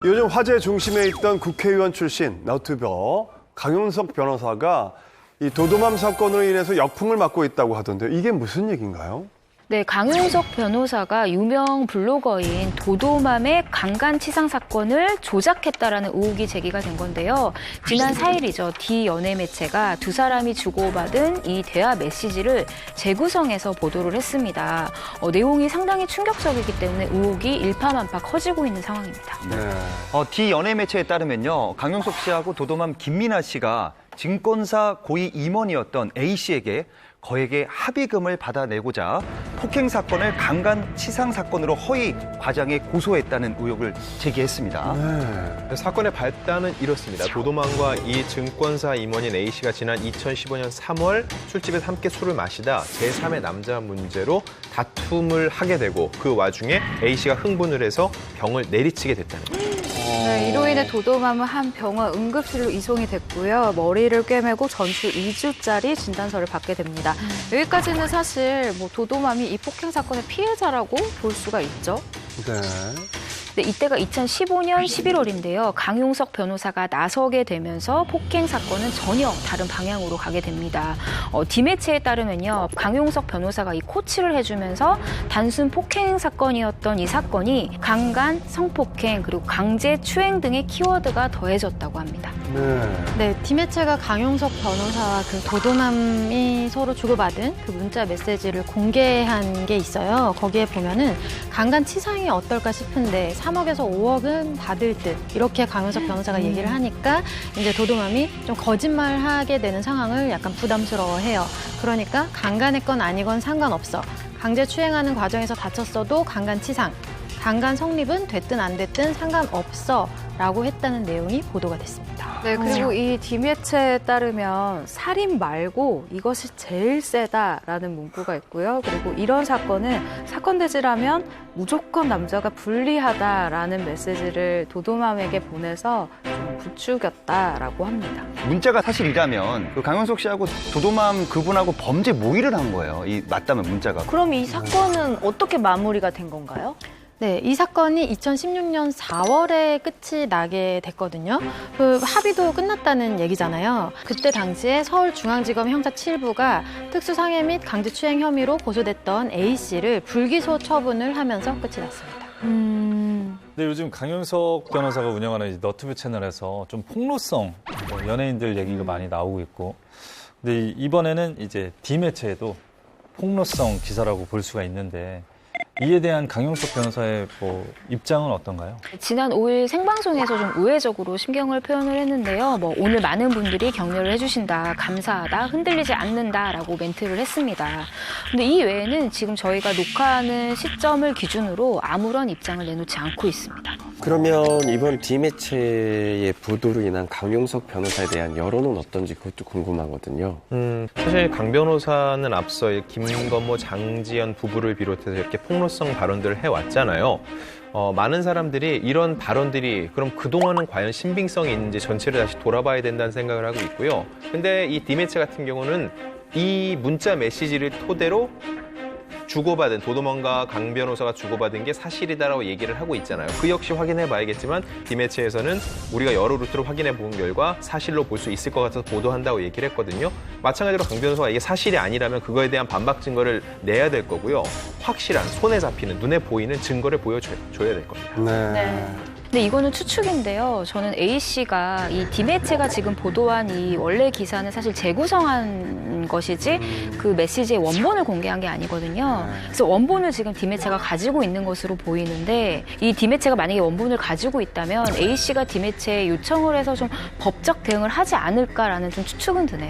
요즘 화제 중심에 있던 국회의원 출신 너튜버 강용석 변호사가 이 도도맘 사건으로 인해서 역풍을 맞고 있다고 하던데요. 이게 무슨 얘기인가요? 네, 강용석 변호사가 유명 블로거인 도도맘의 강간치상 사건을 조작했다라는 의혹이 제기가 된 건데요. 지난 4일이죠. D 연예 매체가 두 사람이 주고받은 이 대화 메시지를 재구성해서 보도를 했습니다. 내용이 상당히 충격적이기 때문에 의혹이 일파만파 커지고 있는 상황입니다. 네. D 연예 매체에 따르면요, 강용석 씨하고 도도맘 김민아 씨가 증권사 고위 임원이었던 A 씨에게 거액의 합의금을 받아내고자 폭행 사건을 강간치상 사건으로 허위 과장해 고소했다는 의혹을 제기했습니다. 네. 사건의 발단은 이렇습니다. 도도맘과 이 증권사 임원인 A 씨가 지난 2015년 3월 술집에서 함께 술을 마시다 제3의 남자 문제로 다툼을 하게 되고 그 와중에 A 씨가 흥분을 해서 병을 내리치게 됐다는 거죠. 네, 이로 인해 도도맘은 한 병원 응급실로 이송이 됐고요. 머리를 꿰매고 전출 2주짜리 진단서를 받게 됩니다. 여기까지는 사실 도도맘이 이 폭행 사건의 피해자라고 볼 수가 있죠. 네. 네, 이때가 2015년 11월인데요. 강용석 변호사가 나서게 되면서 폭행 사건은 전혀 다른 방향으로 가게 됩니다. D매체에 따르면요. 강용석 변호사가 이 코치를 해주면서 단순 폭행 사건이었던 이 사건이 강간, 성폭행, 그리고 강제추행 등의 키워드가 더해졌다고 합니다. 네, D매체가 강용석 변호사와 그 도도맘이 서로 주고받은 그 문자 메시지를 공개한 게 있어요. 거기에 보면은 강간치상이 어떨까 싶은데 3억에서 5억은 받을 듯 이렇게 강용석 변호사가 얘기를 하니까 이제 도도맘이 좀 거짓말하게 되는 상황을 약간 부담스러워해요. 그러니까 강간했건 아니건 상관없어. 강제추행하는 과정에서 다쳤어도 강간치상. 강간 성립은 됐든 안 됐든 상관없어 라고 했다는 내용이 보도가 됐습니다. 네, 그리고 이 D매체에 따르면 살인 말고 이것이 제일 세다라는 문구가 있고요. 그리고 이런 사건은 사건 대지라면 무조건 남자가 불리하다라는 메시지를 도도맘에게 보내서 좀 부추겼다라고 합니다. 문자가 사실이라면 그 강용석 씨하고 도도맘 그분하고 범죄 모의를 한 거예요. 이 맞다면 문자가. 그럼 이 사건은 어떻게 마무리가 된 건가요? 네, 이 사건이 2016년 4월에 끝이 나게 됐거든요. 그 합의도 끝났다는 얘기잖아요. 그때 당시에 서울중앙지검 형사 7부가 특수상해 및 강제추행 혐의로 고소됐던 A 씨를 불기소 처분을 하면서 끝이 났습니다. 근데 요즘 강용석 변호사가 운영하는 이 너튜브 채널에서 좀 폭로성 연예인들 얘기가 많이 나오고 있고, 근데 이번에는 이제 D매체에도 폭로성 기사라고 볼 수가 있는데, 이에 대한 강용석 변호사의 입장은 어떤가요? 지난 5일 생방송에서 좀 우회적으로 심경을 표현을 했는데요. 오늘 많은 분들이 격려를 해주신다, 감사하다, 흔들리지 않는다라고 멘트를 했습니다. 근데 이 외에는 지금 저희가 녹화하는 시점을 기준으로 아무런 입장을 내놓지 않고 있습니다. 그러면 이번 D매체의 보도로 인한 강용석 변호사에 대한 여론은 어떤지 그것도 궁금하거든요. 사실 강 변호사는 앞서 김건모, 장지연 부부를 비롯해서 이렇게 폭로성 발언들을 해왔잖아요. 많은 사람들이 이런 발언들이 그럼 그동안은 과연 신빙성이 있는지 전체를 다시 돌아봐야 된다는 생각을 하고 있고요. 근데 이 D매체 같은 경우는 이 문자 메시지를 토대로 주고받은, 도도맘과 강 변호사가 주고받은 게 사실이다라고 얘기를 하고 있잖아요. 그 역시 확인해 봐야겠지만 D매체에서는 우리가 여러 루트로 확인해 본 결과 사실로 볼 수 있을 것 같아서 보도한다고 얘기를 했거든요. 마찬가지로 강 변호사가 이게 사실이 아니라면 그거에 대한 반박 증거를 내야 될 거고요. 확실한, 손에 잡히는, 눈에 보이는 증거를 보여줘야 될 겁니다. 네. 근데 이거는 추측인데요. 저는 A 씨가 이 D매체가 지금 보도한 이 원래 기사는 사실 재구성한 것이지 그 메시지의 원본을 공개한 게 아니거든요. 그래서 원본을 지금 D매체가 가지고 있는 것으로 보이는데, 이 D매체가 만약에 원본을 가지고 있다면 A 씨가 D매체에 요청을 해서 좀 법적 대응을 하지 않을까라는 좀 추측은 드네요.